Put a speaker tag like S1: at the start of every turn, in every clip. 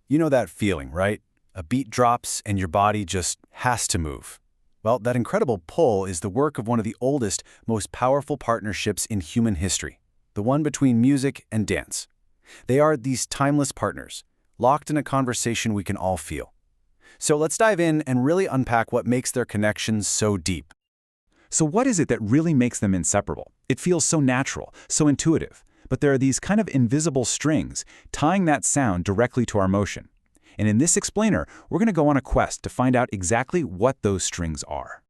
S1: You know that feeling, right? A beat drops and your body just has to move. Well, that incredible pull is the work of one of the oldest, most powerful partnerships in human history, the one between music and dance. They are these timeless partners, locked in a conversation we can all feel. So let's dive in and really unpack what makes their connection so deep.
S2: So what is it that really makes them inseparable? It feels so natural, so intuitive, but there are these kind of invisible strings tying that sound directly to our motion. And in this explainer, we're going to go on a quest to find out exactly what those strings are.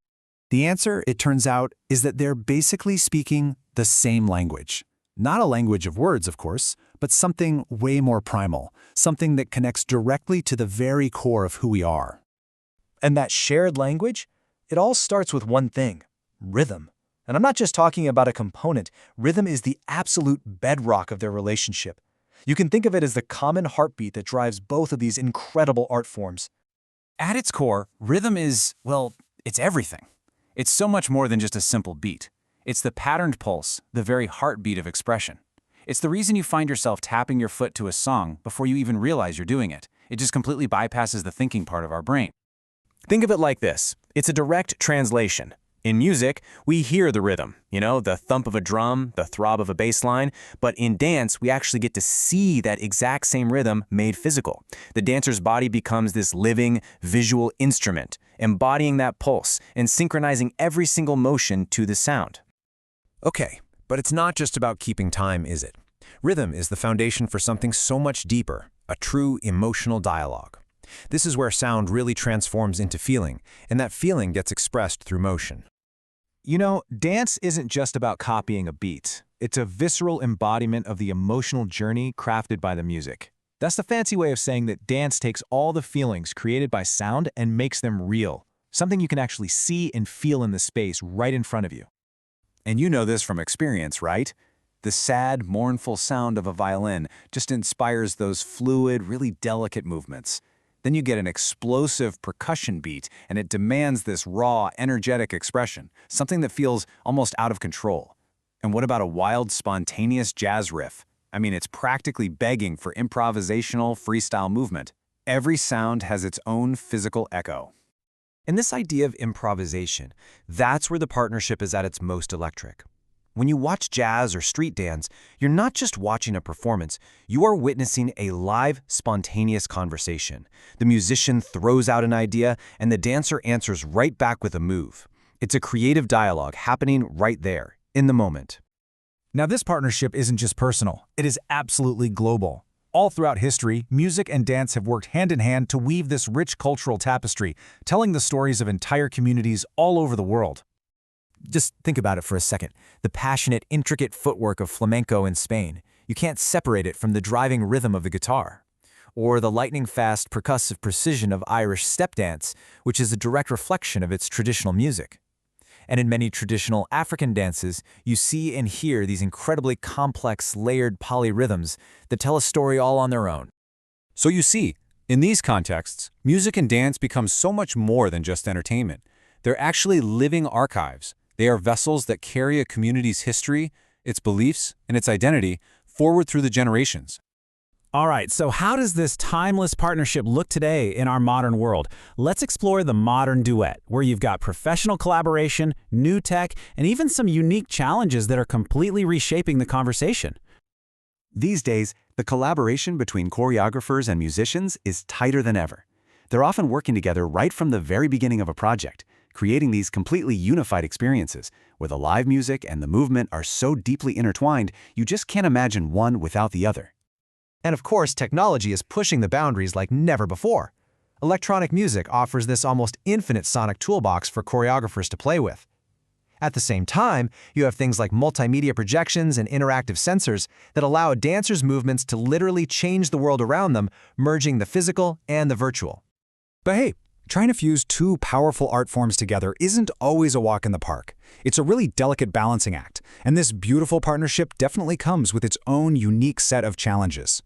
S1: The answer, it turns out, is that they're basically speaking the same language. Not a language of words, of course, but something way more primal, something that connects directly to the very core of who we are.
S3: And that shared language? It all starts with one thing: rhythm. And I'm not just talking about a component. Rhythm is the absolute bedrock of their relationship. You can think of it as the common heartbeat that drives both of these incredible art forms.
S4: At its core, rhythm is, well, it's everything. It's so much more than just a simple beat. It's the patterned pulse, the very heartbeat of expression. It's the reason you find yourself tapping your foot to a song before you even realize you're doing it. It just completely bypasses the thinking part of our brain.
S3: Think of it like this. It's a direct translation. In music, we hear the rhythm, the thump of a drum, the throb of a bass line, but in dance, we actually get to see that exact same rhythm made physical. The dancer's body becomes this living, visual instrument, embodying that pulse and synchronizing every single motion to the sound.
S5: Okay, but it's not just about keeping time, is it? Rhythm is the foundation for something so much deeper, a true emotional dialogue. This is where sound really transforms into feeling, and that feeling gets expressed through motion.
S6: Dance isn't just about copying a beat. It's a visceral embodiment of the emotional journey crafted by the music. That's the fancy way of saying that dance takes all the feelings created by sound and makes them real, something you can actually see and feel in the space right in front of you.
S4: And you know this from experience, right? The sad, mournful sound of a violin just inspires those fluid, really delicate movements. Then you get an explosive percussion beat, and it demands this raw, energetic expression, something that feels almost out of control. And what about a wild, spontaneous jazz riff? I mean, it's practically begging for improvisational, freestyle movement. Every sound has its own physical echo.
S5: And this idea of improvisation, that's where the partnership is at its most electric. When you watch jazz or street dance, you're not just watching a performance, you are witnessing a live, spontaneous conversation. The musician throws out an idea, and the dancer answers right back with a move. It's a creative dialogue happening right there, in the moment.
S7: Now, this partnership isn't just personal, it is absolutely global. All throughout history, music and dance have worked hand in hand to weave this rich cultural tapestry, telling the stories of entire communities all over the world.
S5: Just think about it for a second. The passionate, intricate footwork of flamenco in Spain. You can't separate it from the driving rhythm of the guitar. Or the lightning-fast, percussive precision of Irish step dance, which is a direct reflection of its traditional music. And in many traditional African dances, you see and hear these incredibly complex, layered polyrhythms that tell a story all on their own.
S1: So you see, in these contexts, music and dance become so much more than just entertainment. They're actually living archives. They are vessels that carry a community's history, its beliefs, and its identity forward through the generations.
S7: All right, so how does this timeless partnership look today in our modern world? Let's explore the modern duet, where you've got professional collaboration, new tech, and even some unique challenges that are completely reshaping the conversation.
S2: These days, the collaboration between choreographers and musicians is tighter than ever. They're often working together right from the very beginning of a project, creating these completely unified experiences, where the live music and the movement are so deeply intertwined, you just can't imagine one without the other.
S3: And of course, technology is pushing the boundaries like never before. Electronic music offers this almost infinite sonic toolbox for choreographers to play with. At the same time, you have things like multimedia projections and interactive sensors that allow a dancer's movements to literally change the world around them, merging the physical and the virtual.
S7: But hey, trying to fuse two powerful art forms together isn't always a walk in the park. It's a really delicate balancing act, and this beautiful partnership definitely comes with its own unique set of challenges.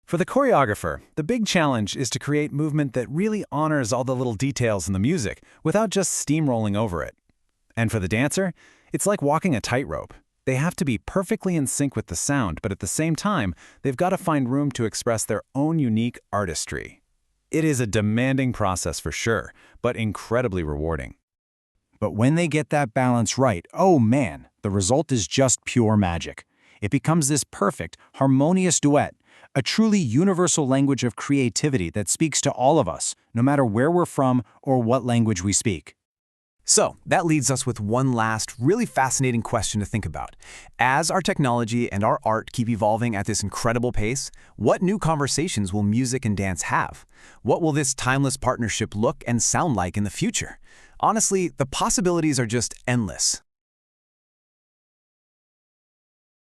S1: For the choreographer, the big challenge is to create movement that really honors all the little details in the music without just steamrolling over it. And for the dancer, it's like walking a tightrope. They have to be perfectly in sync with the sound, but at the same time, they've got to find room to express their own unique artistry. It is a demanding process for sure, but incredibly rewarding.
S2: But when they get that balance right, oh man, the result is just pure magic. It becomes this perfect, harmonious duet, a truly universal language of creativity that speaks to all of us, no matter where we're from or what language we speak.
S5: So, that leads us with one last, really fascinating question to think about. As our technology and our art keep evolving at this incredible pace, what new conversations will music and dance have? What will this timeless partnership look and sound like in the future? Honestly, the possibilities are just endless.